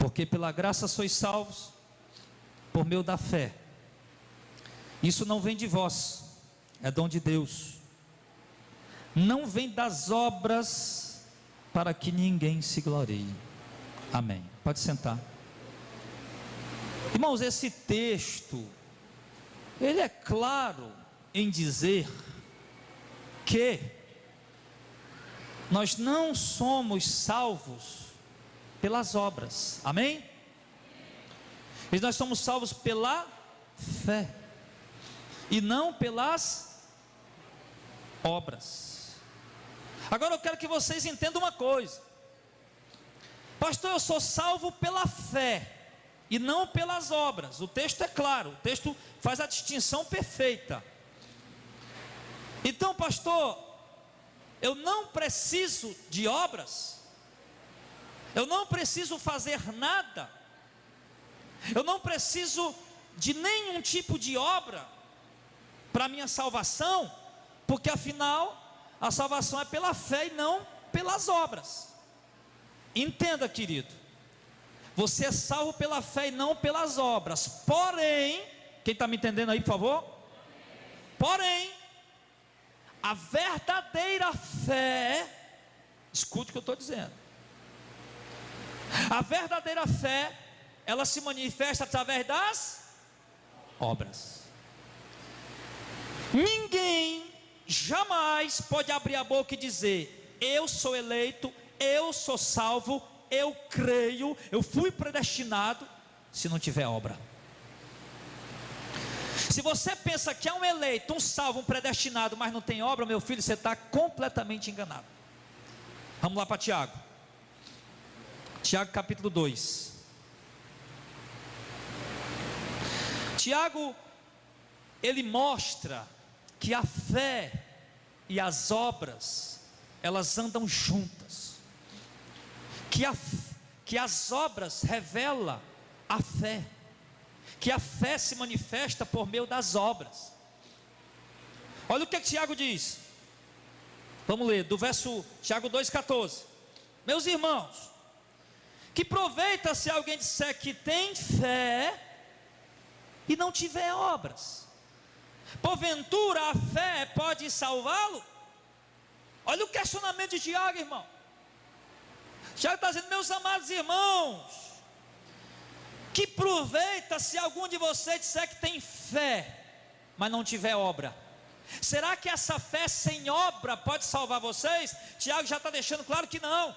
Porque pela graça sois salvos, por meio da fé. Isso não vem de vós, é dom de Deus. Não vem das obras, para que ninguém se glorie. Amém. Pode sentar. Irmãos, esse texto, ele é claro em dizer que nós não somos salvos pelas obras. Amém? E nós somos salvos pela fé e não pelas obras. Agora eu quero que vocês entendam uma coisa. Pastor, eu sou salvo pela fé e não pelas obras. O texto é claro, o texto faz a distinção perfeita. Então, pastor, eu não preciso de obras, eu não preciso fazer nada, eu não preciso de nenhum tipo de obra para minha salvação, porque afinal a salvação é pela fé e não pelas obras. Entenda, querido, você é salvo pela fé e não pelas obras. Porém, quem está me entendendo aí, por favor? Porém, a verdadeira fé, escute o que eu estou dizendo. A verdadeira fé, ela se manifesta através das obras. Ninguém jamais pode abrir a boca e dizer: eu sou eleito, eu sou salvo, eu creio, eu fui predestinado, se não tiver obra. Se você pensa que é um eleito, um salvo, um predestinado, mas não tem obra, meu filho, você está completamente enganado. Vamos lá para Tiago. Tiago capítulo 2. Tiago, ele mostra que a fé e as obras, elas andam juntas. Que as obras revelam a fé, que a fé se manifesta por meio das obras. Olha o que Tiago diz. Vamos ler, do verso Tiago 2,14. Meus irmãos, que proveita se alguém disser que tem fé e não tiver obras? Porventura a fé pode salvá-lo? Olha o questionamento de Tiago, irmão. Tiago está dizendo: meus amados irmãos, que proveita se algum de vocês disser que tem fé, mas não tiver obra? Será que essa fé sem obra pode salvar vocês? Tiago já está deixando claro que não.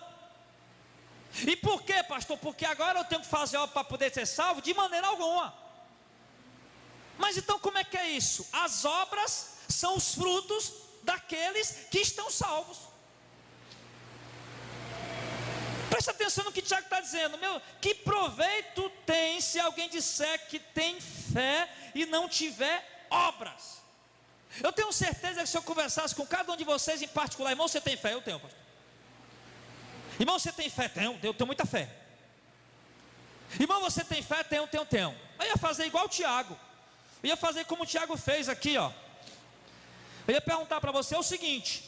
E por quê, pastor? Porque agora eu tenho que fazer obra para poder ser salvo? De maneira alguma. Mas então como é que é isso? As obras são os frutos daqueles que estão salvos. Presta atenção no que Tiago está dizendo. Que proveito tem se alguém disser que tem fé e não tiver obras? Eu tenho certeza que se eu conversasse com cada um de vocês em particular: irmão, você tem fé? Eu tenho, pastor. Irmão, você tem fé? Eu tenho muita fé. Irmão, você tem fé? Tenho. Eu ia fazer igual o Tiago. Eu ia fazer como o Tiago fez aqui, ó. Eu ia perguntar para você o seguinte,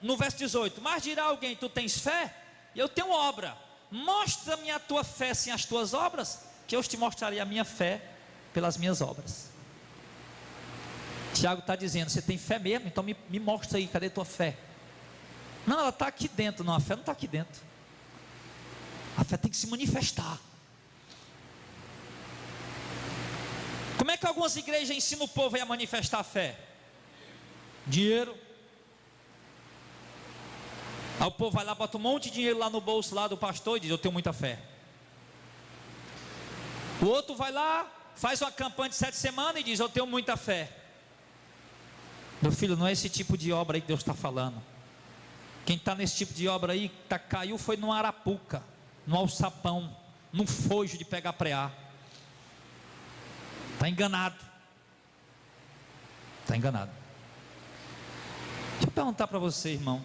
no verso 18: mas dirá alguém: tu tens fé? Eu tenho obra. Mostra-me a tua fé sem as tuas obras, que eu te mostrarei a minha fé pelas minhas obras. Tiago está dizendo: você tem fé mesmo? Então me mostra aí, cadê tua fé? Não, ela está aqui dentro. Não, a fé não está aqui dentro. A fé tem que se manifestar. Como é que algumas igrejas ensinam o povo a manifestar a fé? Dinheiro. Aí o povo vai lá, bota um monte de dinheiro lá no bolso lá do pastor e diz: eu tenho muita fé. O outro vai lá, faz uma campanha de 7 semanas e diz: eu tenho muita fé. Meu filho, não é esse tipo de obra aí que Deus está falando. Quem está nesse tipo de obra aí, caiu foi no arapuca, no alçapão, num fojo de pegar preá. Está enganado. Está enganado. Deixa eu perguntar para você, irmão: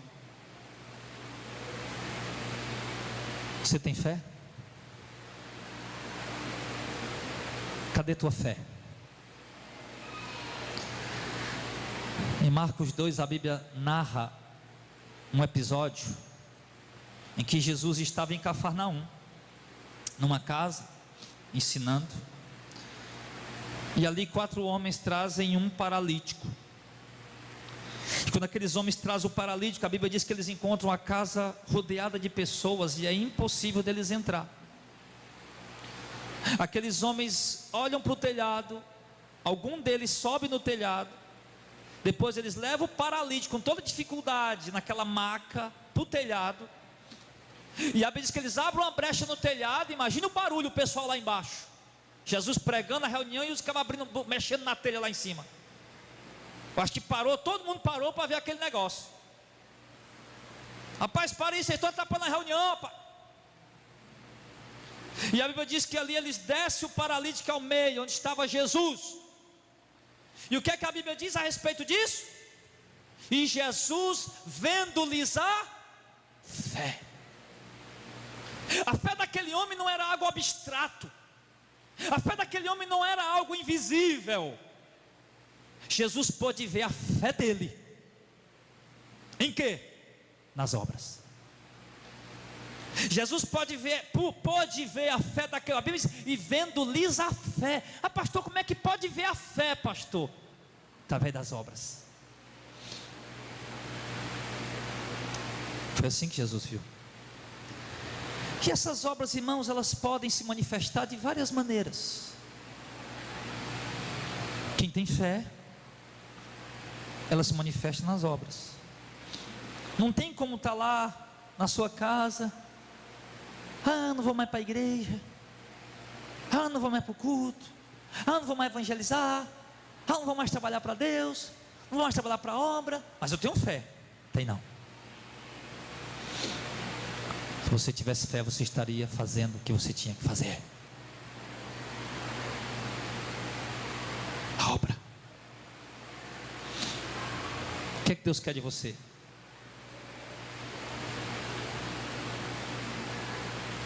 você tem fé? Cadê tua fé? Em Marcos 2, a Bíblia narra um episódio em que Jesus estava em Cafarnaum. numa casa, ensinando. E ali 4 homens trazem um paralítico. E quando aqueles homens trazem o paralítico, a Bíblia diz que eles encontram a casa rodeada de pessoas e é impossível deles entrar. Aqueles homens olham para o telhado, algum deles sobe no telhado, depois eles levam o paralítico com toda dificuldade naquela maca para o telhado, e a Bíblia diz que eles abrem uma brecha no telhado. Imagina o barulho, o pessoal lá embaixo, Jesus pregando a reunião e os caras abrindo, mexendo na telha lá em cima. Eu acho que parou, todo mundo parou para ver aquele negócio. Rapaz, para isso, vocês estão atrapalhando a reunião, rapaz. E a Bíblia diz que ali eles descem o paralítico ao meio, onde estava Jesus. E o que é que a Bíblia diz a respeito disso? E Jesus, vendo-lhes a fé. A fé daquele homem não era algo abstrato. A fé daquele homem não era algo invisível. Jesus pôde ver a fé dele. Em quê? Nas obras. Jesus pôde ver a fé daquele. A Bíblia diz, e vendo-lhes a fé. Ah, pastor, como é que pode ver a fé, pastor? Através das obras. Foi assim que Jesus viu. Que essas obras, irmãos, elas podem se manifestar de várias maneiras. Quem tem fé, ela se manifesta nas obras. Não tem como estar lá na sua casa, não vou mais para a igreja, não vou mais para o culto, não vou mais evangelizar, não vou mais trabalhar para Deus, não vou mais trabalhar para a obra, mas eu tenho fé. Tem não. Se você tivesse fé, você estaria fazendo o que você tinha que fazer. A obra. O que é que Deus quer de você?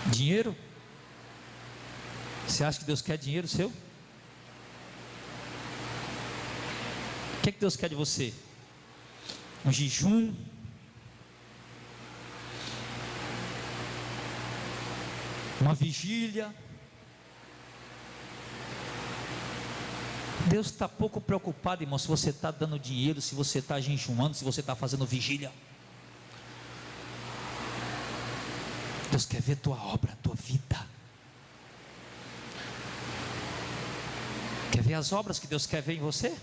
Dinheiro? Você acha que Deus quer dinheiro seu? O que é que Deus quer de você? Um jejum? Uma vigília? Deus está pouco preocupado, irmão, se você está dando dinheiro, se você está jejuando, se você está fazendo vigília. Deus quer ver tua obra, tua vida. Quer ver as obras que Deus quer ver em você?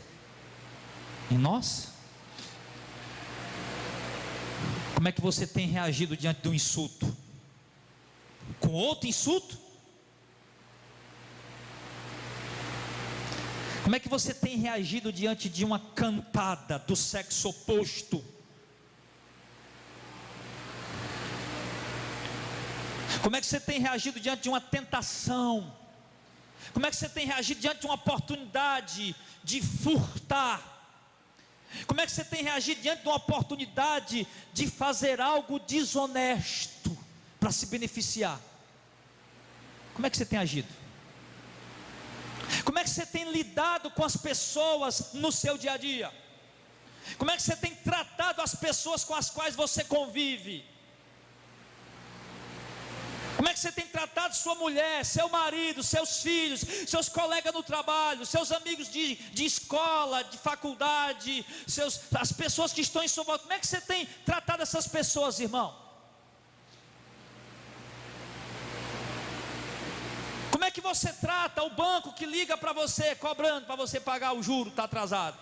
Em nós? Como é que você tem reagido diante de um insulto? Com outro insulto? Como é que você tem reagido diante de uma cantada do sexo oposto? Como é que você tem reagido diante de uma tentação? Como é que você tem reagido diante de uma oportunidade de furtar? Como é que você tem reagido diante de uma oportunidade de fazer algo desonesto para se beneficiar? Como é que você tem agido? Como é que você tem lidado com as pessoas no seu dia a dia? Como é que você tem tratado as pessoas com as quais você convive? Como é que você tem tratado sua mulher, seu marido, seus filhos, seus colegas no trabalho, seus amigos de escola, de faculdade, as pessoas que estão em sua volta? Como é que você tem tratado essas pessoas, irmão? Como é que você trata o banco que liga para você, cobrando para você pagar o juro, está atrasado?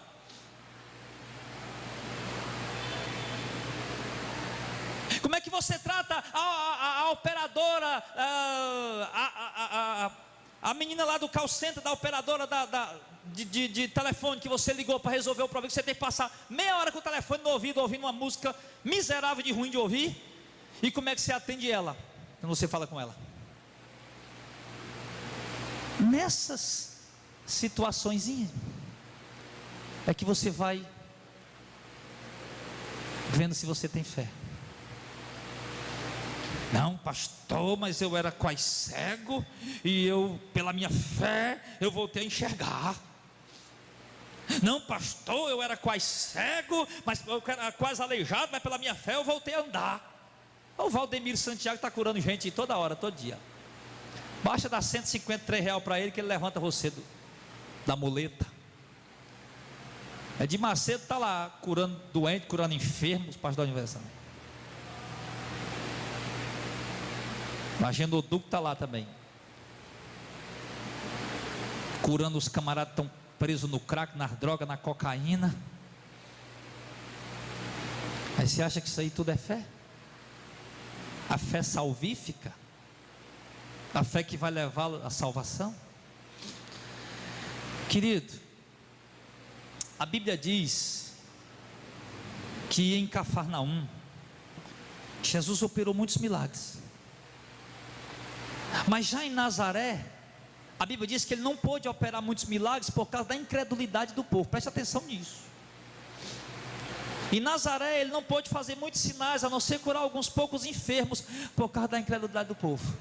Como é que você trata a operadora, a menina lá do call center, da operadora de telefone que você ligou para resolver o problema, que você tem que passar meia hora com o telefone no ouvido, ouvindo uma música miserável de ruim de ouvir? E como é que você atende ela, quando você fala com ela? Nessas situações é que você vai vendo se você tem fé. Não, pastor, mas eu era quase cego e eu, pela minha fé, eu voltei a enxergar. Não, pastor, eu era quase cego, mas eu era quase aleijado, mas pela minha fé eu voltei a andar. O Valdemiro Santiago está curando gente toda hora, todo dia. Baixa dar R$153 para ele que ele levanta você da muleta. De Macedo está lá curando doente, curando enfermos, pastor da Universal. Agenda Duque está lá também, curando os camaradas que estão presos no crack, nas drogas, na cocaína. Aí você acha que isso aí tudo é fé? A fé salvífica? A fé que vai levá-lo à salvação? Querido, a Bíblia diz que em Cafarnaum Jesus operou muitos milagres, mas já em Nazaré a Bíblia diz que ele não pôde operar muitos milagres por causa da incredulidade do povo. Preste atenção nisso. Em Nazaré ele não pôde fazer muitos sinais, a não ser curar alguns poucos enfermos, por causa da incredulidade do povo.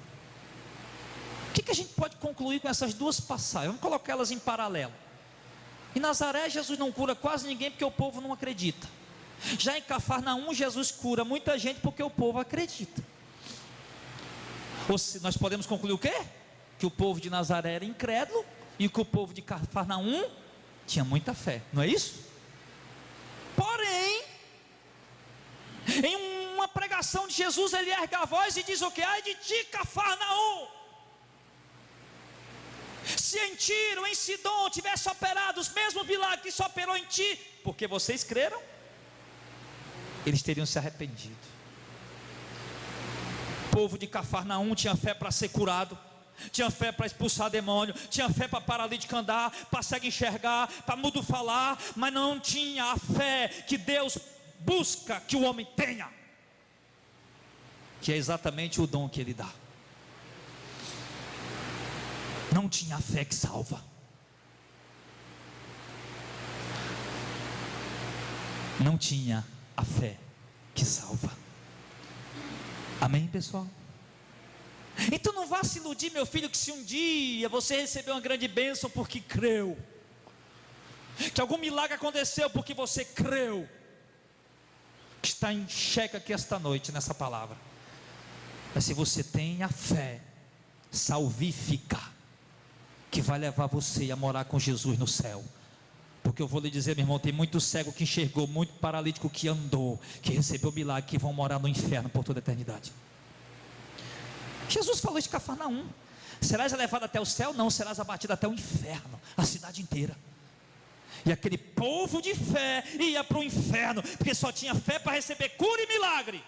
O que a gente pode concluir com essas duas passagens? Vamos colocá-las em paralelo. Em Nazaré Jesus não cura quase ninguém porque o povo não acredita. Já em Cafarnaum Jesus cura muita gente porque o povo acredita. Ou se nós podemos concluir o quê? Que o povo de Nazaré era incrédulo e que o povo de Cafarnaum tinha muita fé, não é isso? Porém, em uma pregação de Jesus, ele ergue a voz e diz o que? Ai de ti, Cafarnaum! Se em Tiro, em Sidom tivesse operado os mesmos milagres que se operou em ti, porque vocês creram, eles teriam se arrependido. O povo de Cafarnaum tinha fé para ser curado, tinha fé para expulsar demônio, tinha fé para paralítico andar, para cego enxergar, para mudo falar, mas não tinha a fé que Deus busca que o homem tenha, que é exatamente o dom que Ele dá. Não tinha a fé que salva. Não tinha a fé que salva. Amém, pessoal? Então não vá se iludir, meu filho, que se um dia você recebeu uma grande bênção porque creu, que algum milagre aconteceu porque você creu, que está em xeque aqui esta noite nessa palavra. Mas se você tem a fé salvífica, que vai levar você a morar com Jesus no céu. Porque eu vou lhe dizer, meu irmão, tem muito cego que enxergou, muito paralítico que andou, que recebeu milagre, que vão morar no inferno por toda a eternidade. Jesus falou isso de Cafarnaum: serás levado até o céu? Não, serás abatido até o inferno, a cidade inteira. E aquele povo de fé ia para o inferno, porque só tinha fé para receber cura e milagre,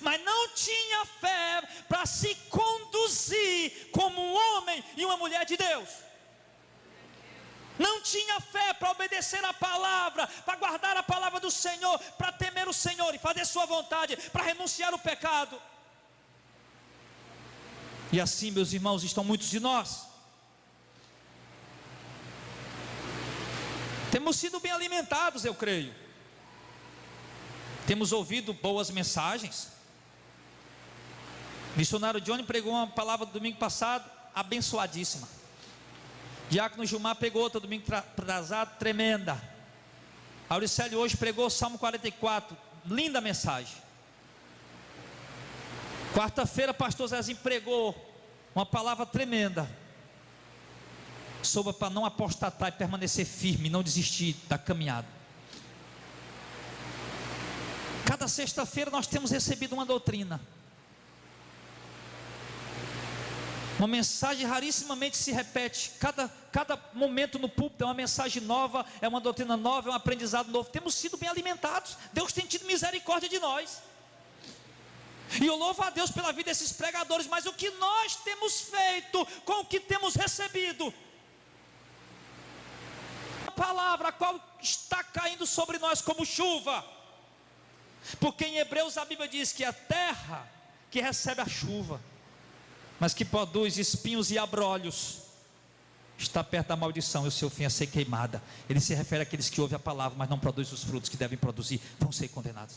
mas não tinha fé para se conduzir como um homem e uma mulher de Deus. Não tinha fé para obedecer a palavra, para guardar a palavra do Senhor, para temer o Senhor e fazer sua vontade, para renunciar ao pecado. E assim, meus irmãos, estão muitos de nós. Temos sido bem alimentados, eu creio. Temos ouvido boas mensagens. Missionário Johnny pregou uma palavra do domingo passado, abençoadíssima. Diácono Gilmar pegou outra domingo atrasado, tremenda. Auricélio hoje pregou Salmo 44, linda mensagem. Quarta-feira pastor Zezinho pregou uma palavra tremenda, sobre para não apostatar e permanecer firme, não desistir da caminhada. Cada sexta-feira nós temos recebido uma doutrina, uma mensagem rarissimamente se repete, cada momento no púlpito é uma mensagem nova, é uma doutrina nova, é um aprendizado novo. Temos sido bem alimentados, Deus tem tido misericórdia de nós, e eu louvo a Deus pela vida desses pregadores. Mas o que nós temos feito com o que temos recebido? A palavra a qual está caindo sobre nós como chuva, porque em Hebreus a Bíblia diz que a terra que recebe a chuva, mas que produz espinhos e abrolhos, está perto da maldição, e o seu fim é ser queimada. Ele se refere àqueles que ouvem a palavra, mas não produzem os frutos que devem produzir, vão ser condenados.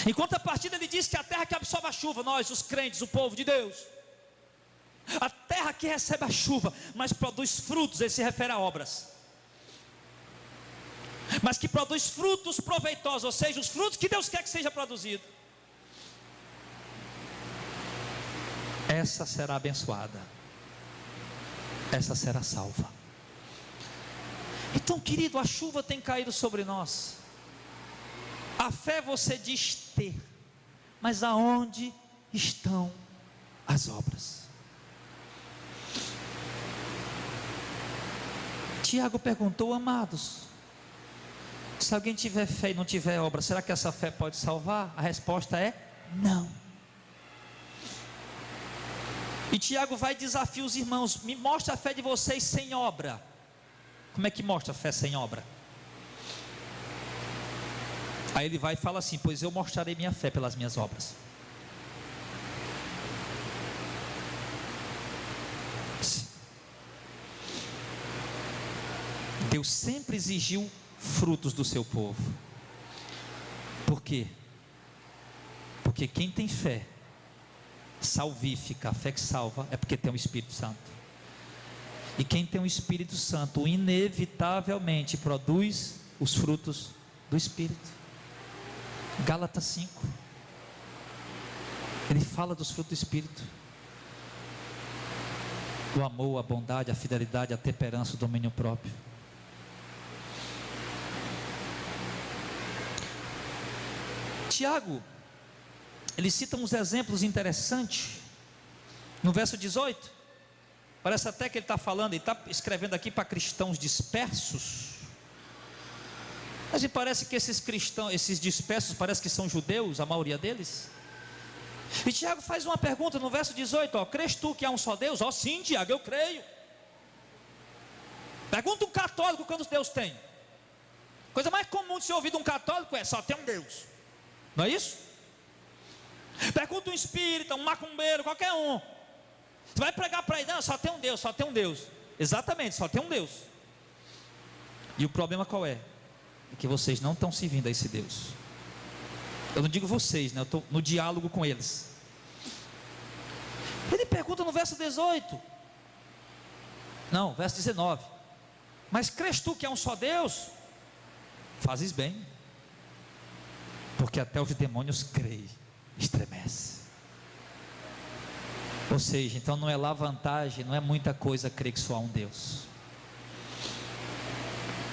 Em contrapartida, ele diz que a terra que absorve a chuva, nós, os crentes, o povo de Deus, a terra que recebe a chuva, mas produz frutos, ele se refere a obras, mas que produz frutos proveitosos, ou seja, os frutos que Deus quer que seja produzido. essa será abençoada, essa será salva. Então, querido, a chuva tem caído sobre nós. A fé você diz ter, mas aonde estão as obras? Tiago perguntou: amados, se alguém tiver fé e não tiver obra, será que essa fé pode salvar? A resposta é não. E Tiago vai desafiar os irmãos: me mostra a fé de vocês sem obra. Como é que mostra a fé sem obra? Aí ele vai e fala assim: pois eu mostrarei minha fé pelas minhas obras. Deus sempre exigiu frutos do seu povo. Por quê? Porque quem tem fé salvífica, a fé que salva, é porque tem o Espírito Santo. E quem tem o Espírito Santo inevitavelmente produz os frutos do Espírito. Gálatas 5, ele fala dos frutos do Espírito: o amor, a bondade, a fidelidade, a temperança, o domínio próprio. Tiago, ele cita uns exemplos interessantes no verso 18. Parece até que ele está falando, ele está escrevendo aqui para cristãos dispersos, mas me parece que esses cristãos, esses dispersos, parece que são judeus, a maioria deles. E Tiago faz uma pergunta no verso 18: ó, crês tu que há um só Deus? Ó, sim, Tiago, eu creio. Pergunta um católico quantos Deus tem. Coisa mais comum de ser ouvido um católico é: só tem um Deus. Não é isso? Pergunta um espírita, um macumbeiro, qualquer um. Você vai pregar para ele: não, só tem um Deus, só tem um Deus. Exatamente, só tem um Deus. E o problema qual é? É que vocês não estão servindo a esse Deus. Eu não digo vocês, né? Eu estou no diálogo com eles. Ele pergunta no verso 18. Não, verso 19: mas crês tu que é um só Deus? Fazes bem, porque até os demônios creem, estremece. Ou seja, então não é lá vantagem, não é muita coisa crer que só há um Deus.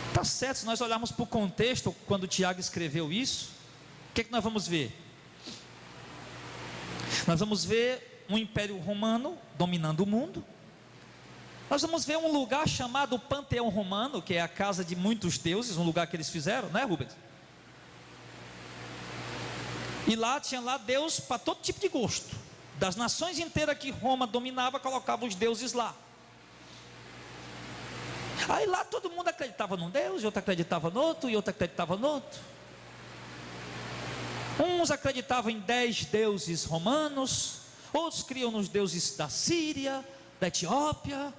Está certo, se nós olharmos para o contexto, quando Tiago escreveu isso, o que nós vamos ver? Nós vamos ver um império romano dominando o mundo. Nós vamos ver um lugar chamado Panteão Romano, que é a casa de muitos deuses, um lugar que eles fizeram, né, Rubens? E lá tinha lá Deus para todo tipo de gosto. Das nações inteiras que Roma dominava, colocava os deuses lá. Aí lá todo mundo acreditava num Deus, e outro acreditava no outro, e outro acreditava no outro. Uns acreditavam em 10 deuses romanos, outros criam nos deuses da Síria, da Etiópia.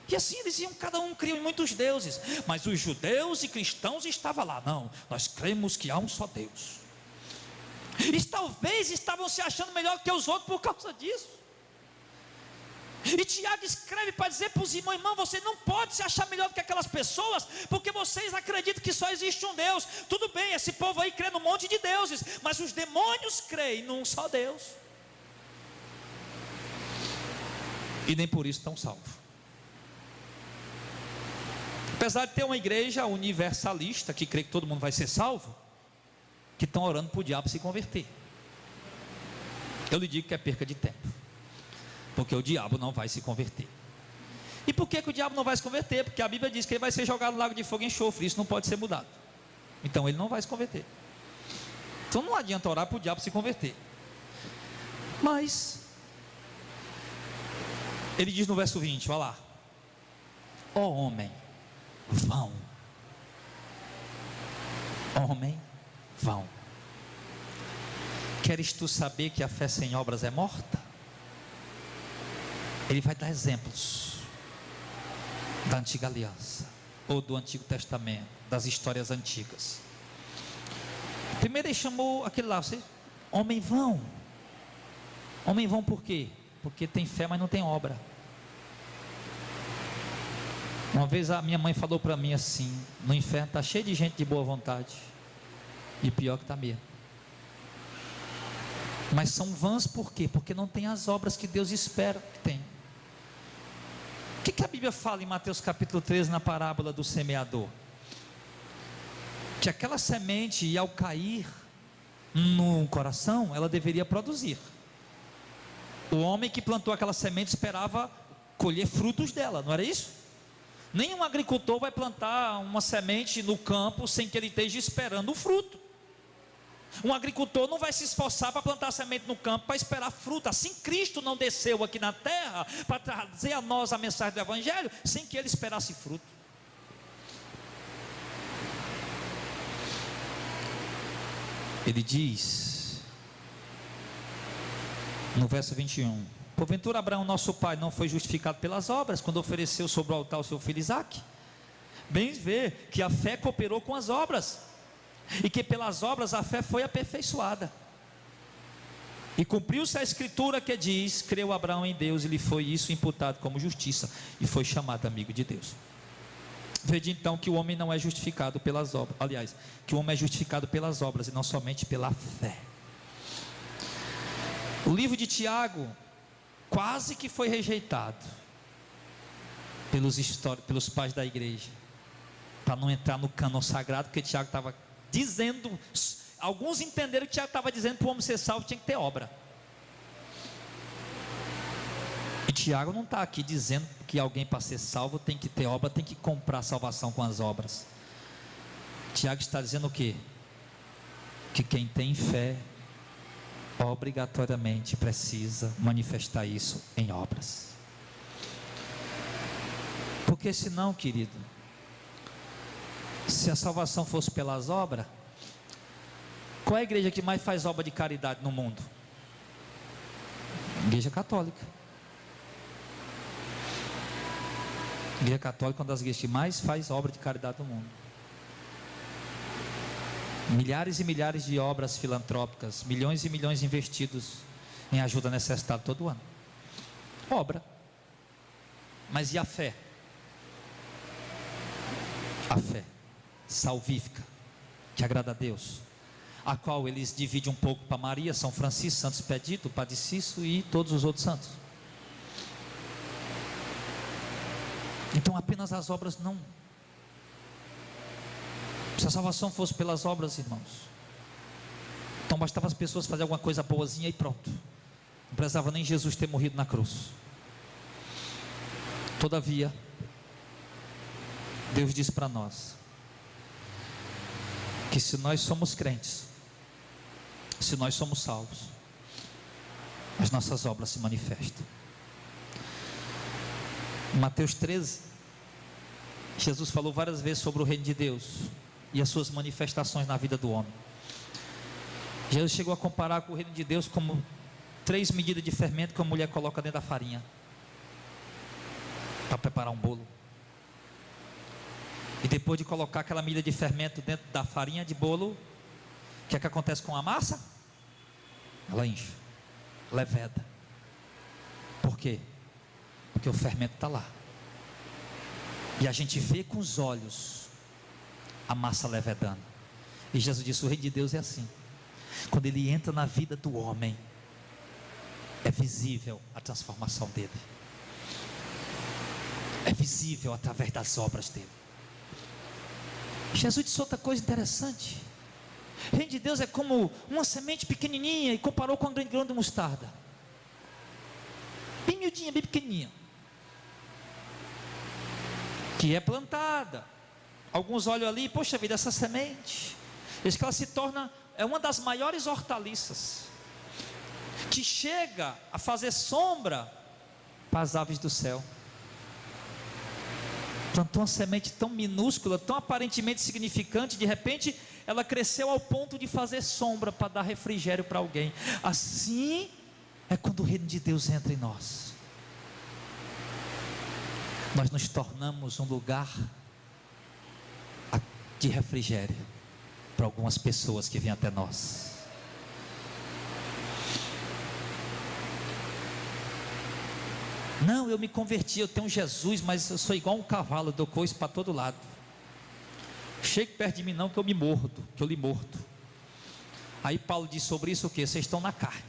E assim eles iam, cada um criou em muitos deuses. Mas os judeus e cristãos estavam lá: não, nós cremos que há um só Deus. E talvez estavam se achando melhor que os outros por causa disso. E Tiago escreve para dizer para os irmãos: irmão, você não pode se achar melhor do que aquelas pessoas, porque vocês acreditam que só existe um Deus. Tudo bem, esse povo aí crê num monte de deuses, mas os demônios creem num só Deus, e nem por isso estão salvos. Apesar de ter uma igreja universalista que crê que todo mundo vai ser salvo, que estão orando para o diabo se converter. Eu lhe digo que é perca de tempo, porque o diabo não vai se converter. E por que o diabo não vai se converter? Porque a Bíblia diz que ele vai ser jogado no lago de fogo e enxofre. Isso não pode ser mudado. Então ele não vai se converter. Então não adianta orar para o diabo se converter. Mas ele diz no verso 20, vai lá: ó homem, vão. Homem, vão. Queres tu saber que a fé sem obras é morta? Ele vai dar exemplos da antiga aliança, ou do Antigo Testamento, das histórias antigas. Primeiro ele chamou aquele lá: homem vão. Homem vão por quê? Porque tem fé, mas não tem obra. Uma vez a minha mãe falou para mim assim: no inferno está cheio de gente de boa vontade, e pior que está mesmo. Mas são vãs por quê? Porque não tem as obras que Deus espera que tenha. O que a Bíblia fala em Mateus capítulo 13, na parábola do semeador? Que aquela semente, ao cair no coração, ela deveria produzir. O homem que plantou aquela semente esperava colher frutos dela, não era isso? Nenhum agricultor vai plantar uma semente no campo sem que ele esteja esperando o fruto. Um agricultor não vai se esforçar para plantar semente no campo para esperar fruto. Assim Cristo não desceu aqui na terra para trazer a nós a mensagem do Evangelho sem que ele esperasse fruto. Ele diz no verso 21: porventura Abraão nosso pai não foi justificado pelas obras quando ofereceu sobre o altar o seu filho Isaque? Bem vê que a fé cooperou com as obras, e que pelas obras a fé foi aperfeiçoada, e cumpriu-se a escritura que diz: creu Abraão em Deus e lhe foi isso imputado como justiça, e foi chamado amigo de Deus. Vede então que o homem não é justificado pelas obras, aliás, que o homem é justificado pelas obras e não somente pela fé. O livro de Tiago quase que foi rejeitado pelos pais da igreja, para não entrar no cânon sagrado, porque Tiago estava dizendo, alguns entenderam que Tiago estava dizendo que para o homem ser salvo tinha que ter obra. E Tiago não está aqui dizendo que alguém para ser salvo tem que ter obra, tem que comprar salvação com as obras. Tiago está dizendo o quê? Que quem tem fé obrigatoriamente precisa manifestar isso em obras. Porque senão, querido, se a salvação fosse pelas obras, qual é a igreja que mais faz obra de caridade no mundo? Igreja católica. Igreja católica é uma das igrejas que mais faz obra de caridade no mundo. Milhares e milhares de obras filantrópicas, milhões e milhões investidos em ajuda necessitada todo ano. Obra. Mas e a fé? A fé salvífica, que agrada a Deus, a qual eles dividem um pouco para Maria, São Francisco, Santo Expedito, Padre Cício e todos os outros santos. Então apenas as obras não. Se a salvação fosse pelas obras, irmãos, então bastava as pessoas fazerem alguma coisa boazinha e pronto, não precisava nem Jesus ter morrido na cruz. Todavia, Deus diz para nós que se nós somos crentes, se nós somos salvos, as nossas obras se manifestam. Em Mateus 13, Jesus falou várias vezes sobre o reino de Deus e as suas manifestações na vida do homem. Jesus chegou a comparar com o reino de Deus como 3 medidas de fermento que a mulher coloca dentro da farinha para preparar um bolo. E depois de colocar aquela medida de fermento dentro da farinha de bolo, o que é que acontece com a massa? Ela enche, leveda. Por quê? Porque o fermento está lá, e a gente vê com os olhos a massa levedando. E Jesus disse: o reino de Deus é assim. Quando ele entra na vida do homem, é visível a transformação dele, é visível através das obras dele. Jesus disse outra coisa interessante: o reino de Deus é como uma semente pequenininha, e comparou com um grão de mostarda, bem miudinha, bem pequenininha, que é plantada. Alguns olham ali, poxa vida, essa semente, diz que ela se torna uma das maiores hortaliças, que chega a fazer sombra para as aves do céu. Plantou uma semente tão minúscula, tão aparentemente insignificante, de repente ela cresceu ao ponto de fazer sombra para dar refrigério para alguém. Assim é quando o reino de Deus entra em nós. Nós nos tornamos um lugar de refrigério para algumas pessoas que vêm até nós. Não, eu me converti, eu tenho Jesus, mas eu sou igual um cavalo, eu dou coice para todo lado. Chegue perto de mim não, que eu me mordo, que eu lhe mordo. Aí Paulo diz sobre isso o que? Vocês estão na carne.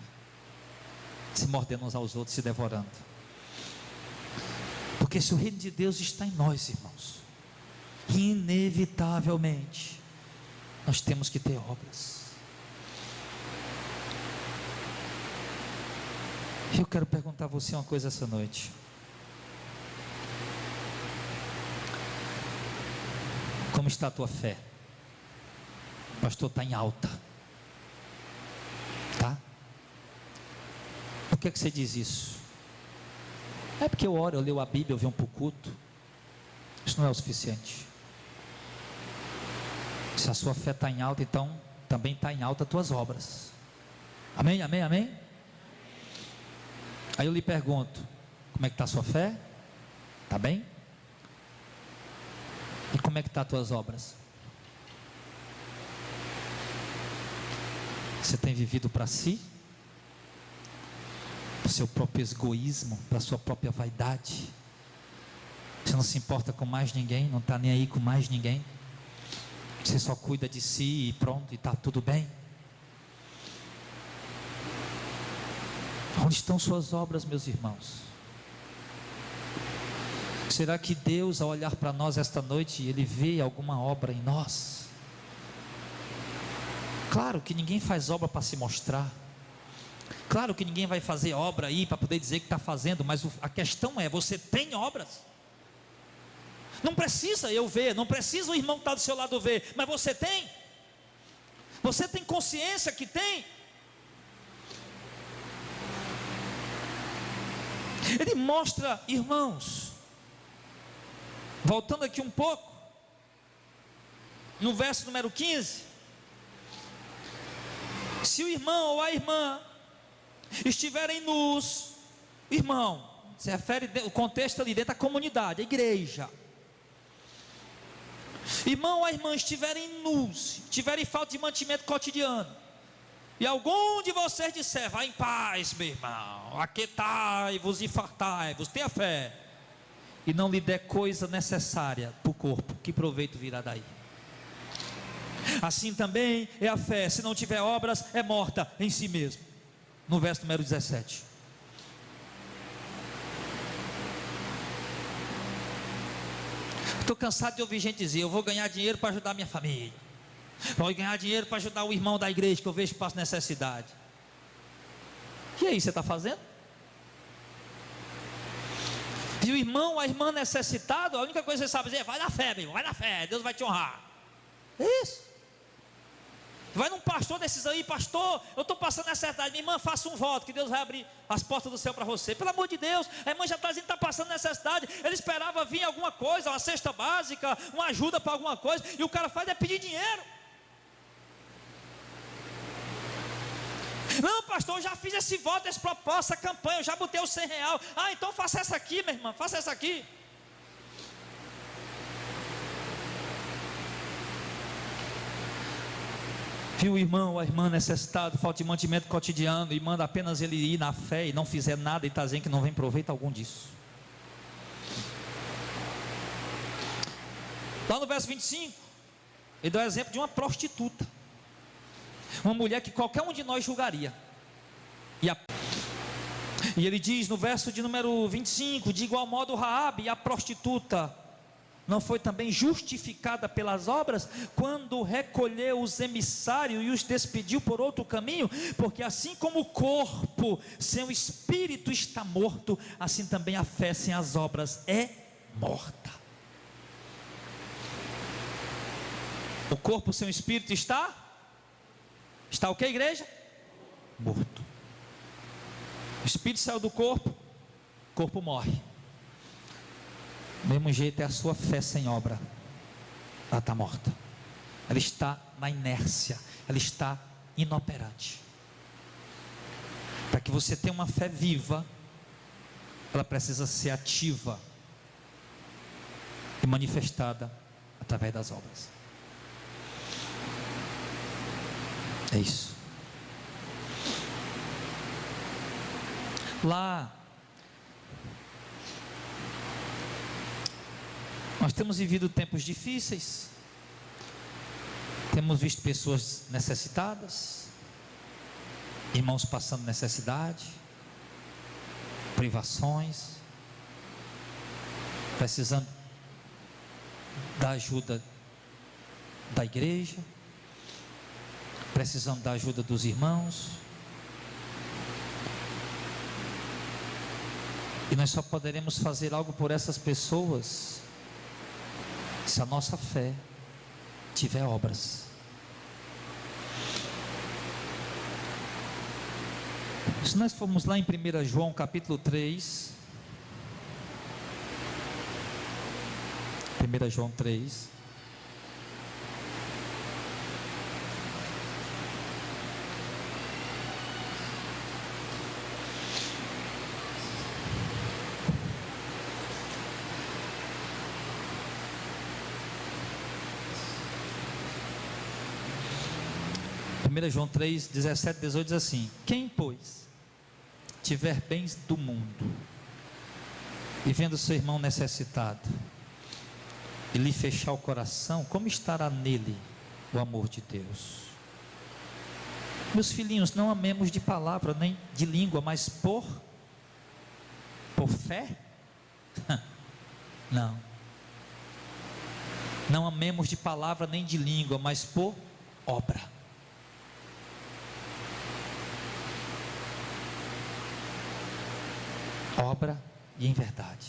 se mordendo uns aos outros, se devorando. Porque se o reino de Deus está em nós, irmãos, inevitavelmente nós temos que ter obras. Eu quero perguntar a você uma coisa essa noite. Como está a tua fé? Pastor, está em alta. Tá? Por que você diz isso? É porque eu oro, eu leio a Bíblia, eu venho para o culto. Isso não é o suficiente. Se a sua fé está em alta, então também está em alta as tuas obras. Amém, amém, amém? Aí eu lhe pergunto, como é que está a sua fé? Está bem? E como é que estão as tuas obras? Você tem vivido para si? Para o seu próprio egoísmo, para a sua própria vaidade? Você não se importa com mais ninguém, não está nem aí com mais ninguém? Você só cuida de si e pronto, e está tudo bem? Onde estão suas obras, meus irmãos? Será que Deus, ao olhar para nós esta noite, Ele vê alguma obra em nós? Claro que ninguém faz obra para se mostrar. Claro que ninguém vai fazer obra aí para poder dizer que está fazendo, mas a questão é, você tem obras? Não precisa eu ver, não precisa o irmão que está do seu lado ver, mas você tem? Você tem consciência que tem? Ele mostra, irmãos, voltando aqui um pouco, no verso número 15, se o irmão ou a irmã estiverem nus, irmão, se refere o contexto ali dentro da comunidade, a igreja. Irmão ou a irmã estiverem nus, tiverem falta de mantimento cotidiano, e algum de vocês disser, vá em paz, meu irmão, aquietai-vos e fartai-vos, tenha fé, e não lhe der coisa necessária para o corpo, que proveito virá daí? Assim também é a fé, se não tiver obras, é morta em si mesmo. No verso número 17. Estou cansado de ouvir gente dizer, eu vou ganhar dinheiro para ajudar minha família, vou ganhar dinheiro para ajudar o irmão da igreja que eu vejo que passa necessidade. E aí, você está fazendo? E o irmão, a irmã necessitado, a única coisa que você sabe dizer é, vai na fé, meu irmão, vai na fé, Deus vai te honrar. É isso. Vai num pastor desses aí, pastor, eu estou passando necessidade, minha irmã, faça um voto, que Deus vai abrir as portas do céu para você. Pelo amor de Deus, a irmã já está dizendo que está passando necessidade. Ele esperava vir alguma coisa, uma cesta básica, uma ajuda para alguma coisa, e o cara faz é pedir dinheiro. Não, pastor, eu já fiz esse voto, esse propósito, essa campanha, eu já botei o R$100. Ah, então faça essa aqui, minha irmã, faça essa aqui. Viu o irmão ou a irmã necessitado, falta de mantimento cotidiano, e manda apenas ele ir na fé e não fizer nada, e está dizendo que não vem proveito algum disso. Lá no verso 25, ele dá o exemplo de uma prostituta, uma mulher que qualquer um de nós julgaria. E ele diz no verso de número 25, de igual modo Raabe, a prostituta, não foi também justificada pelas obras, quando recolheu os emissários e os despediu por outro caminho? Porque assim como o corpo sem o espírito está morto, assim também a fé sem as obras é morta. O corpo sem o espírito está o que, igreja? Morto. O espírito saiu do corpo, o corpo morre. Do mesmo jeito é a sua fé sem obra, ela está morta, ela está na inércia, ela está inoperante. Para que você tenha uma fé viva, ela precisa ser ativa e manifestada através das obras. É isso. Lá nós temos vivido tempos difíceis, temos visto pessoas necessitadas, irmãos passando necessidade, privações, precisando da ajuda da igreja, precisando da ajuda dos irmãos. E nós só poderemos fazer algo por essas pessoas se a nossa fé tiver obras. Se nós formos lá em 1 João capítulo 3, 1 João 3, João 3, 17, 18 diz assim: quem, pois, tiver bens do mundo, e vendo seu irmão necessitado, e lhe fechar o coração, como estará nele o amor de Deus? Meus filhinhos, não amemos de palavra, nem de língua, mas por fé? Não amemos de palavra nem de língua, mas por obra. Obra e em verdade.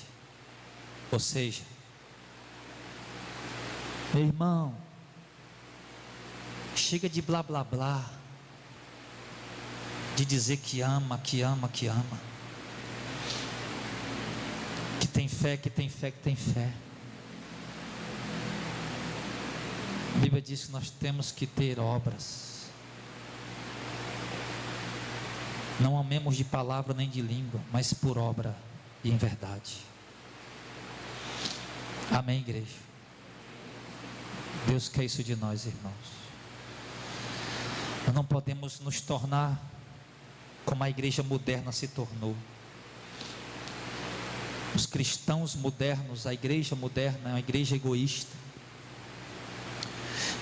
Ou seja, meu irmão, chega de blá blá blá, de dizer que ama, que ama, que ama, que tem fé, que tem fé, que tem fé. A Bíblia diz que nós temos que ter obras. Não amemos de palavra nem de língua, mas por obra e em verdade. Amém, igreja? Deus quer isso de nós, irmãos. Nós não podemos nos tornar como a igreja moderna se tornou. Os cristãos modernos, a igreja moderna é uma igreja egoísta.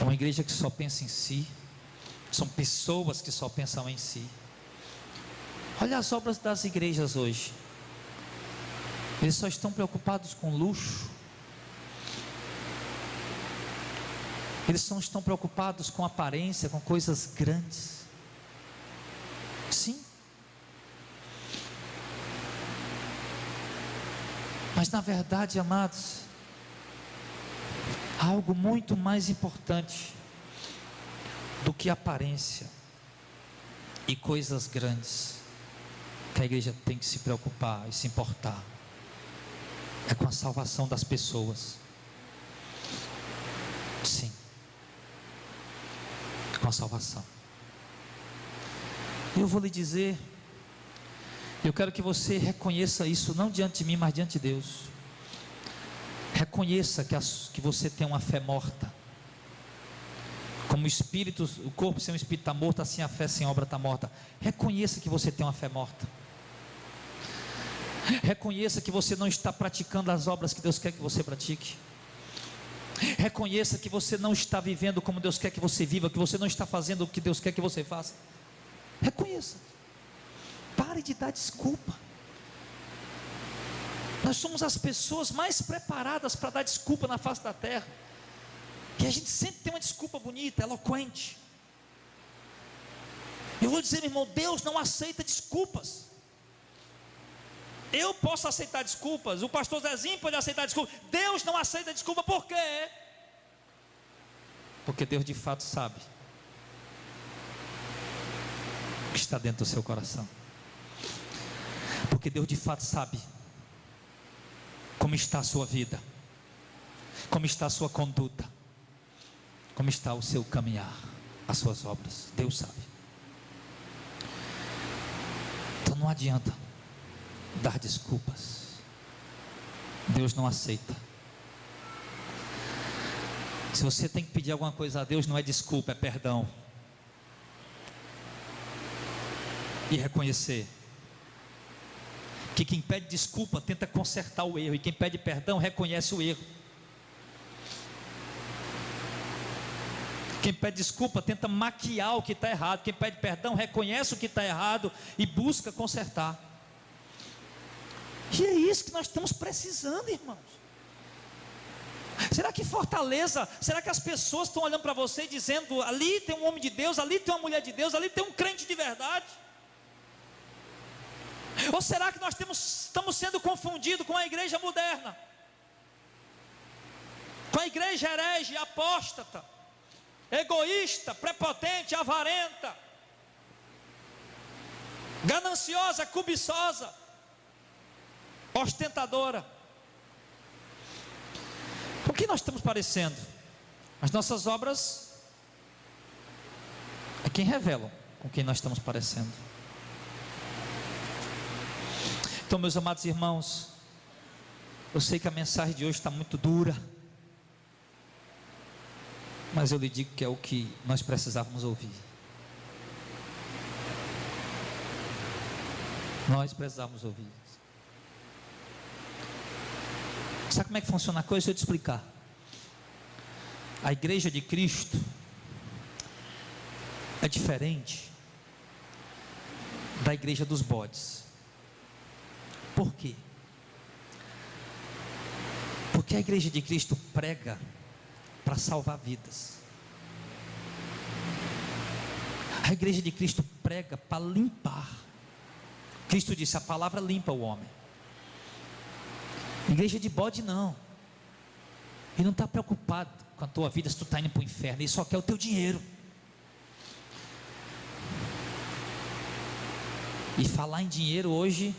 É uma igreja que só pensa em si. São pessoas que só pensam em si. Olha as obras das igrejas hoje. Eles só estão preocupados com luxo. Eles só estão preocupados com aparência, com coisas grandes. Sim. Mas na verdade, amados, há algo muito mais importante do que aparência e coisas grandes, que a igreja tem que se preocupar e se importar. É com a salvação das pessoas. Sim, com a salvação. Eu vou lhe dizer, eu quero que você reconheça isso, não diante de mim, mas diante de Deus. Reconheça que você tem uma fé morta. Como o espírito, o corpo sem o espírito está morto, assim a fé sem obra está morta. Reconheça que você tem uma fé morta. Reconheça que você não está praticando as obras que Deus quer que você pratique. Reconheça que você não está vivendo como Deus quer que você viva, que você não está fazendo o que Deus quer que você faça. Reconheça. Pare de dar desculpa. Nós somos as pessoas mais preparadas para dar desculpa na face da terra. E a gente sempre tem uma desculpa bonita, eloquente. Eu vou dizer, meu irmão, Deus não aceita desculpas. Eu posso aceitar desculpas, o pastor Zezinho pode aceitar desculpas. Deus não aceita desculpa, por quê? Porque Deus de fato sabe o que está dentro do seu coração. Porque Deus de fato sabe como está a sua vida, como está a sua conduta, como está o seu caminhar, as suas obras. Deus sabe. Então não adianta dar desculpas. Deus não aceita. Se você tem que pedir alguma coisa a Deus, não é desculpa, é perdão. E reconhecer que quem pede desculpa tenta consertar o erro, e quem pede perdão reconhece o erro. Quem pede desculpa tenta maquiar o que está errado. Quem pede perdão reconhece o que está errado e busca consertar. E é isso que nós estamos precisando, irmãos. Será que Fortaleza, será que as pessoas estão olhando para você e dizendo: ali tem um homem de Deus, ali tem uma mulher de Deus, ali tem um crente de verdade? Ou será que nós estamos sendo confundidos com a igreja moderna, com a igreja herege, apóstata, egoísta, prepotente, avarenta, gananciosa, cobiçosa, ostentadora? Com que nós estamos parecendo? As nossas obras é quem revelam com quem nós estamos parecendo. Então, meus amados irmãos, eu sei que a mensagem de hoje está muito dura, mas eu lhe digo que é o que nós precisávamos ouvir. Nós precisávamos ouvir. Sabe como é que funciona a coisa? Deixa eu te explicar. A igreja de Cristo é diferente da igreja dos bodes. Por quê? Porque a igreja de Cristo prega para salvar vidas. A igreja de Cristo prega para limpar. Cristo disse: a palavra limpa o homem. Igreja de bode não. Ele não está preocupado com a tua vida, se tu está indo para o inferno. Ele só quer o teu dinheiro. E falar em dinheiro hoje,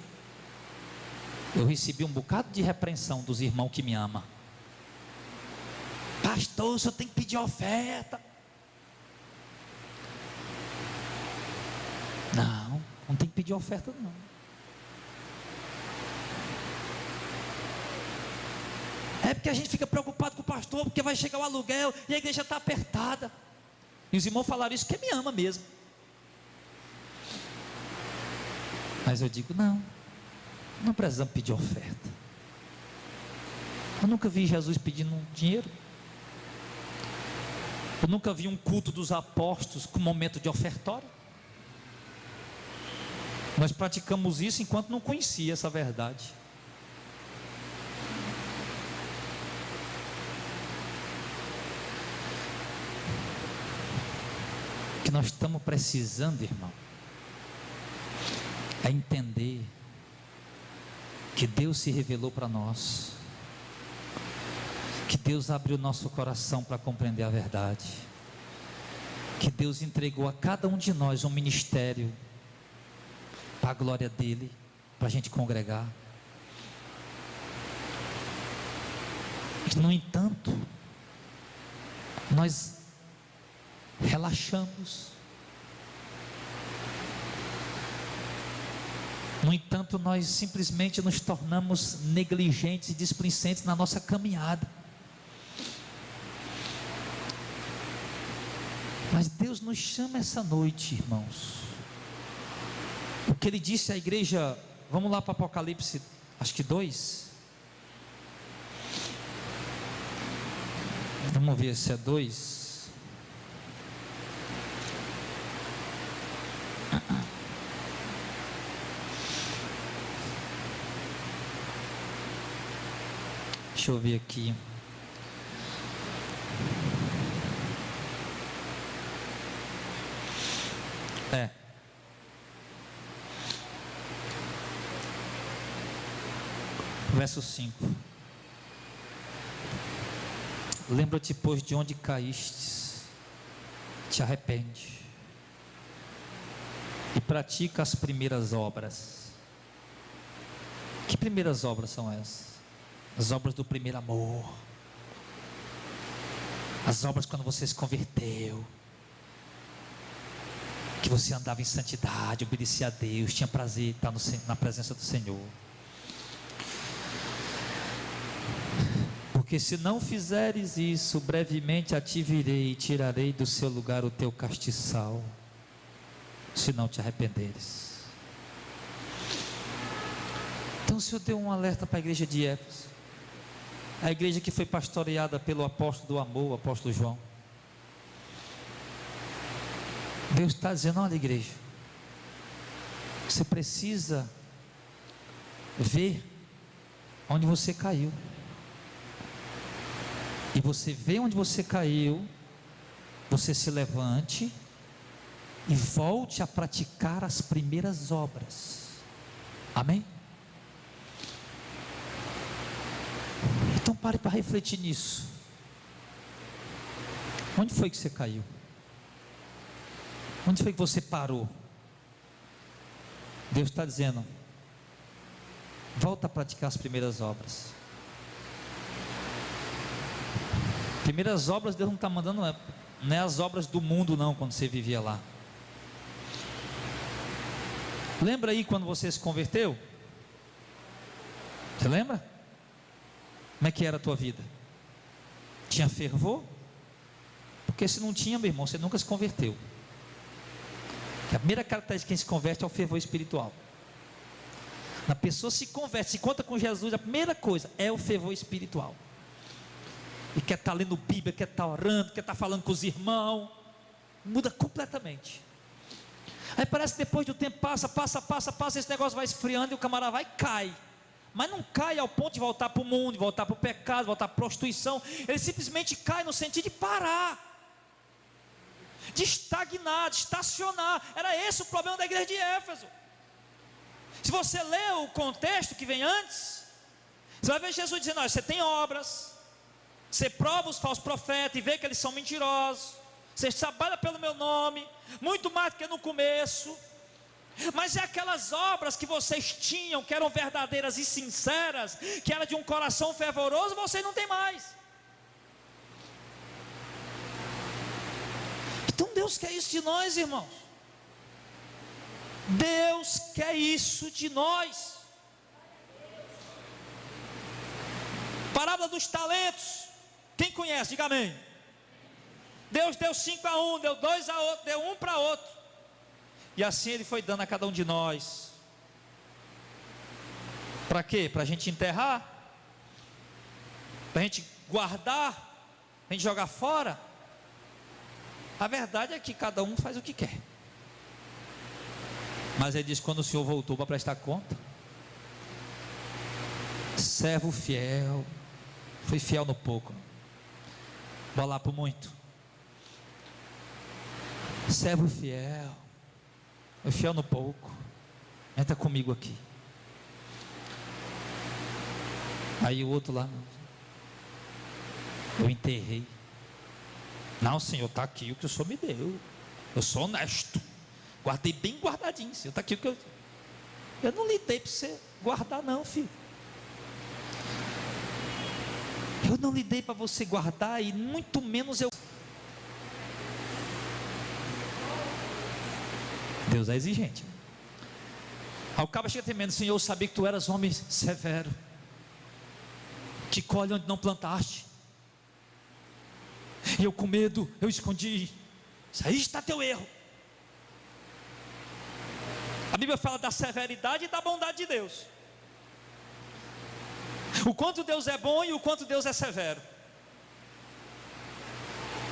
eu recebi um bocado de repreensão dos irmãos que me amam. Pastor, o senhor tem que pedir oferta. Não tem que pedir oferta não. É porque a gente fica preocupado com o pastor, porque vai chegar o aluguel e a igreja está apertada. E os irmãos falaram isso, que me ama mesmo. Mas eu digo: não precisamos pedir oferta. Eu nunca vi Jesus pedindo dinheiro. Eu nunca vi um culto dos apóstolos com momento de ofertório. Nós praticamos isso enquanto não conhecia essa verdade. O que nós estamos precisando, irmão, é entender que Deus se revelou para nós, que Deus abriu nosso coração para compreender a verdade, que Deus entregou a cada um de nós um ministério para a glória dele, para a gente congregar. No entanto, nós relaxamos. No entanto, nós simplesmente nos tornamos negligentes e displicentes na nossa caminhada. Mas Deus nos chama essa noite, irmãos. O que Ele disse à igreja, vamos lá para Apocalipse, acho que 2. Vamos ver se é 2. Deixa eu ver aqui. Verso 5. Lembra-te, pois, de onde caíste, te arrepende e pratica as primeiras obras. Que primeiras obras são essas? As obras do primeiro amor, as obras quando você se converteu, que você andava em santidade, obedecia a Deus, tinha prazer em estar na presença do Senhor. Porque se não fizeres isso, brevemente a ti virei e tirarei do seu lugar o teu castiçal, se não te arrependeres. Então o Senhor deu um alerta para a igreja de Éfeso, a igreja que foi pastoreada pelo apóstolo do amor, o apóstolo João. Deus está dizendo: olha, igreja, você precisa ver onde você caiu. E você vê onde você caiu, você se levante e volte a praticar as primeiras obras. Amém? Então pare para refletir nisso. Onde foi que você caiu? Onde foi que você parou? Deus está dizendo: volta a praticar as primeiras obras. Primeiras obras Deus não está mandando, não é as obras do mundo não, quando você vivia lá. Lembra aí quando você se converteu? Você lembra? Como é que era a tua vida? Tinha fervor? Porque se não tinha, meu irmão, você nunca se converteu. A primeira característica de quem se converte é o fervor espiritual. A pessoa se converte, se encontra com Jesus, a primeira coisa é o fervor espiritual. E quer estar lendo Bíblia, quer estar orando, quer estar falando com os irmãos. Muda completamente. Aí parece que depois do tempo passa, esse negócio vai esfriando e o camarada vai e cai. Mas não cai ao ponto de voltar para o mundo, de voltar para o pecado, voltar para a prostituição. Ele simplesmente cai no sentido de parar, de estagnar, de estacionar. Era esse o problema da igreja de Éfeso. Se você lê o contexto que vem antes, você vai ver Jesus dizendo: olha, você tem obras, você prova os falsos profetas e vê que eles são mentirosos, você trabalha pelo meu nome, muito mais do que no começo, mas é aquelas obras que vocês tinham, que eram verdadeiras e sinceras, que era de um coração fervoroso, vocês não têm mais. Então Deus quer isso de nós, irmãos. Deus quer isso de nós. Parábola dos talentos, quem conhece, diga amém. Deus deu 5 a um, deu 2 a outro, deu 1 para outro. E assim Ele foi dando a cada um de nós. Para quê? Para a gente enterrar? Para a gente guardar? Para a gente jogar fora? A verdade é que cada um faz o que quer. Mas Ele diz: quando o Senhor voltou para prestar conta, servo fiel, foi fiel no pouco, vou lá para o muito. Servo fiel, foi fiel no pouco, entra comigo aqui. Aí o outro lá: eu enterrei. Não, Senhor, está aqui o que o Senhor me deu, eu sou honesto, guardei bem guardadinho, Senhor, está aqui o que eu não lhe dei para você guardar não, filho. Eu não lhe dei para você guardar, e muito menos eu. Deus é exigente. Ao cabo chega temendo: Senhor, eu sabia que tu eras homem severo, que colhe onde não plantaste, e eu com medo, eu escondi. Isso aí está teu erro. A Bíblia fala da severidade e da bondade de Deus. O quanto Deus é bom e o quanto Deus é severo.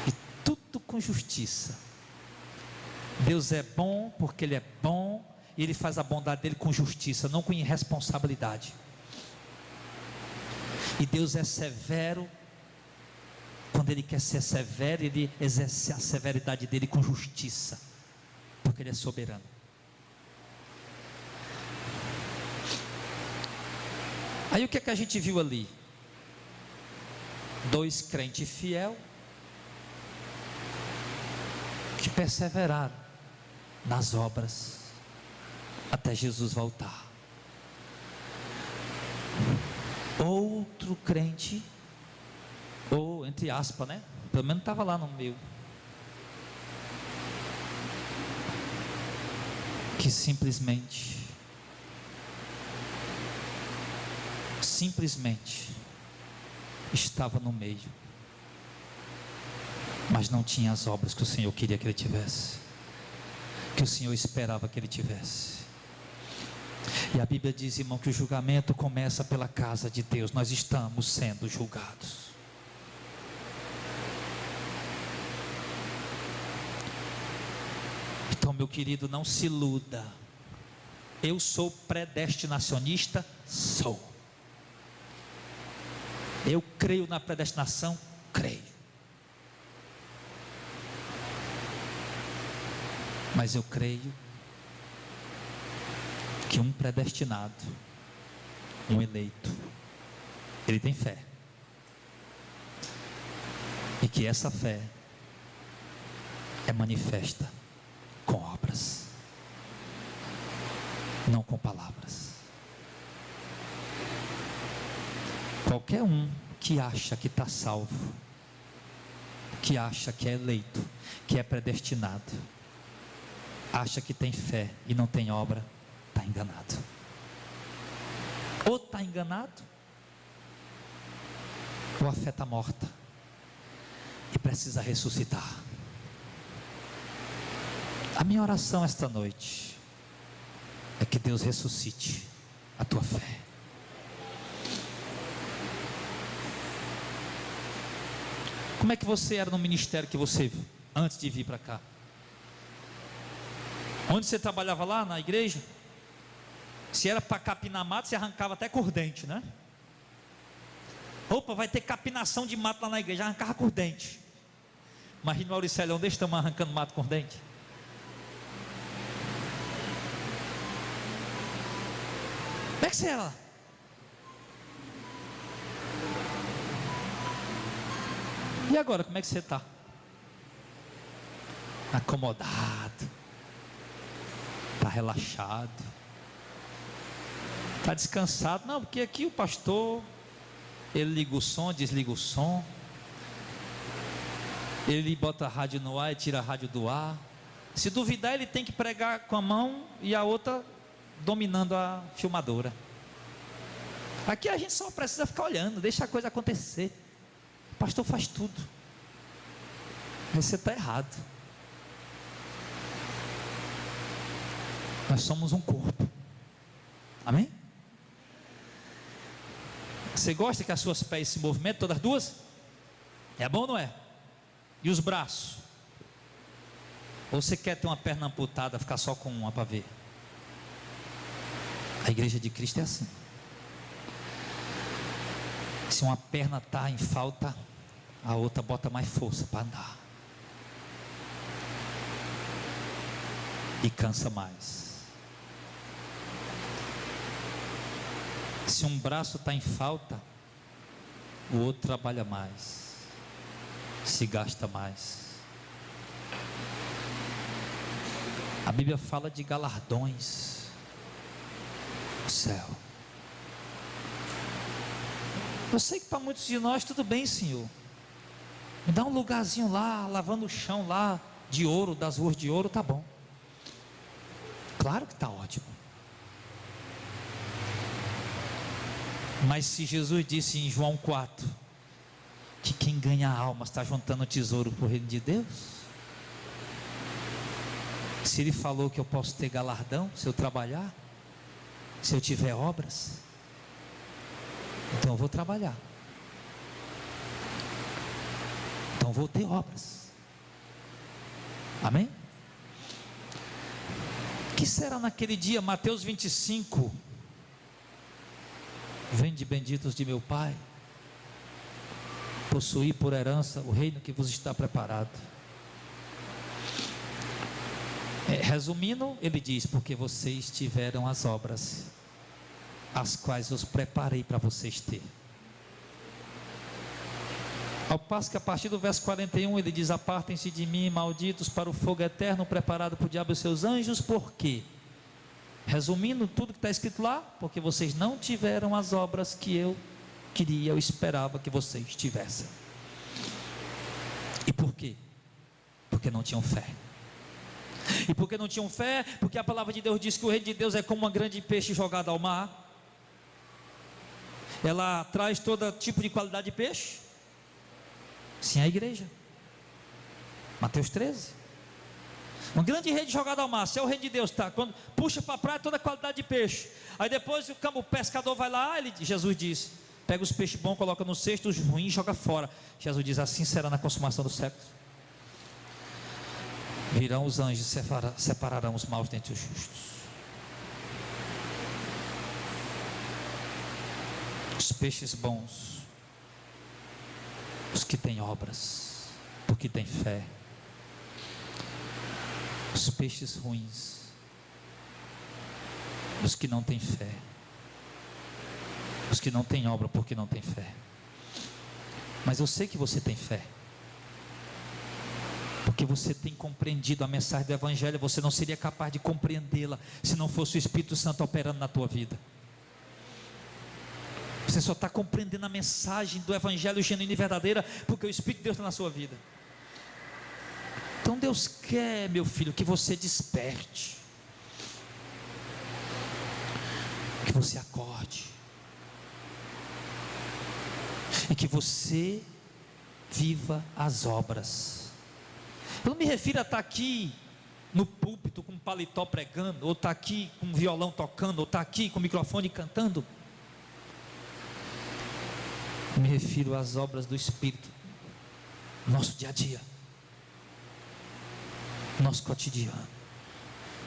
E tudo com justiça. Deus é bom porque Ele é bom, e Ele faz a bondade dele com justiça, não com irresponsabilidade. E Deus é severo. Quando Ele quer ser severo, Ele exerce a severidade dele com justiça, porque Ele é soberano. Aí o que é que a gente viu ali? 2 crentes fiel, que perseveraram nas obras até Jesus voltar. Outro crente, ou entre aspas, né? Pelo menos estava lá no meio, que simplesmente estava no meio, mas não tinha as obras que o Senhor queria que ele tivesse, que o Senhor esperava que ele tivesse. E a Bíblia diz, irmão, que o julgamento começa pela casa de Deus. Nós estamos sendo julgados. Então, meu querido, não se iluda. Eu sou predestinacionista? Sou. Eu creio na predestinação, creio. Mas eu creio que um predestinado, um eleito, ele tem fé. E que essa fé é manifesta com obras, não com palavras. Qualquer um que acha que está salvo, que acha que é eleito, que é predestinado, acha que tem fé e não tem obra, está enganado. Ou está enganado, ou a fé está morta e precisa ressuscitar. A minha oração esta noite é que Deus ressuscite a tua fé. Como é que você era no ministério que você viu antes de vir para cá? Onde você trabalhava lá na igreja? Se era para capinar mato, você arrancava até com o dente, né? Opa, vai ter capinação de mato lá na igreja, arrancava com o dente. Imagina o Mauricélio, onde estamos arrancando mato com o dente? Como é que você era? E agora, como é que você está? Acomodado, está relaxado, está descansado. Não, porque aqui o pastor, ele liga o som, desliga o som, ele bota a rádio no ar e tira a rádio do ar. Se duvidar, ele tem que pregar com a mão e a outra dominando a filmadora. Aqui a gente só precisa ficar olhando, deixa a coisa acontecer. O pastor faz tudo. Mas você está errado. Nós somos um corpo. Amém? Você gosta que as suas pés se movimentem, todas as duas? É bom ou não é? E os braços? Ou você quer ter uma perna amputada, ficar só com uma para ver? A igreja de Cristo é assim. Se uma perna está em falta, a outra bota mais força para andar. E cansa mais. Se um braço está em falta, o outro trabalha mais, se gasta mais. A Bíblia fala de galardões no céu. Eu sei que para muitos de nós tudo bem, Senhor, me dá um lugarzinho lá, lavando o chão lá de ouro, das ruas de ouro, tá bom. Claro que está ótimo. Mas se Jesus disse em João 4 que quem ganha almas está juntando tesouro para o reino de Deus, se Ele falou que eu posso ter galardão se eu trabalhar, se eu tiver obras, então eu vou trabalhar, então eu vou ter obras. Amém? Que será naquele dia? Mateus 25. Vinde benditos de meu Pai, possuí por herança o reino que vos está preparado. Resumindo, ele diz: porque vocês tiveram as obras, as quais os preparei para vocês ter. Ao passo que a partir do verso 41 ele diz: apartem-se de mim, malditos, para o fogo eterno preparado para o diabo e seus anjos. Por quê? Resumindo tudo que está escrito lá: porque vocês não tiveram as obras que eu queria, eu esperava que vocês tivessem. E por quê? Porque não tinham fé. E porque não tinham fé? Porque a palavra de Deus diz que o reino de Deus é como um grande peixe jogado ao mar. Ela traz todo tipo de qualidade de peixe. Sim, a igreja. Mateus 13. Uma grande rede jogada ao mar. Se é o reino de Deus, tá? Quando puxa para a praia, toda a qualidade de peixe. Aí depois o pescador vai lá, Jesus diz: pega os peixes bons, coloca no cesto, os ruins joga fora. Jesus diz: assim será na consumação dos séculos. Virão os anjos, separarão os maus dentre os justos. Os peixes bons Os que têm obras, porque têm fé. Os peixes ruins, os que não têm fé. Os que não têm obra porque não têm fé. Mas eu sei que você tem fé, porque você tem compreendido a mensagem do Evangelho. Você não seria capaz de compreendê-la se não fosse o Espírito Santo operando na tua vida. Você só está compreendendo a mensagem do Evangelho genuíno e verdadeira porque o Espírito de Deus está na sua vida. Então Deus quer, meu filho, que você desperte, que você acorde, e que você viva as obras. Eu não me refiro a estar aqui no púlpito com um paletó pregando, ou estar aqui com um violão tocando, ou estar aqui com o microfone cantando. Eu me refiro às obras do Espírito, nosso dia a dia, nosso cotidiano.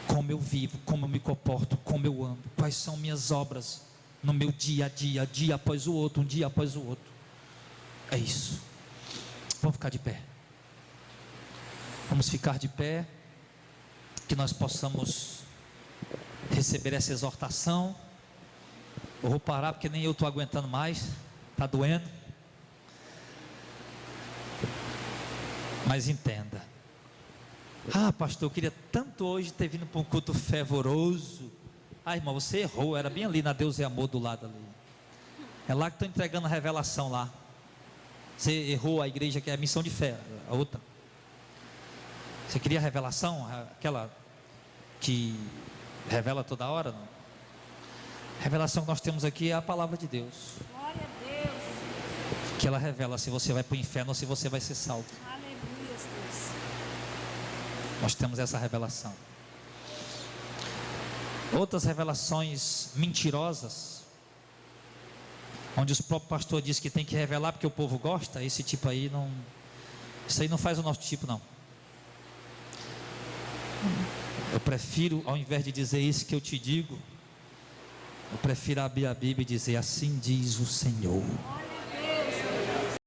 Como eu vivo, como eu me comporto, como eu ando, quais são minhas obras no meu dia a dia, dia após o outro, um dia após o outro. É isso. Vamos ficar de pé. Vamos ficar de pé, que nós possamos receber essa exortação. Eu vou parar porque nem eu estou aguentando mais, está doendo. Mas entenda. Ah, pastor, eu queria tanto hoje ter vindo para um culto fervoroso. Ah, irmão, você errou, era bem ali na Deus e Amor do lado ali. É lá que estou entregando a revelação lá. Você errou a igreja que é a missão de fé, a outra. Você queria a revelação, aquela que revela toda hora? Não. A revelação que nós temos aqui é a palavra de Deus. Glória a Deus. Que ela revela se você vai para o inferno ou se você vai ser salvo. Aleluia, Deus. Nós temos essa revelação. Outras revelações mentirosas, onde os próprios pastores dizem que tem que revelar porque o povo gosta, esse tipo aí não, isso aí não faz o nosso tipo não. Eu prefiro, ao invés de dizer isso que eu te digo, eu prefiro abrir a Bíblia e dizer: assim diz o Senhor.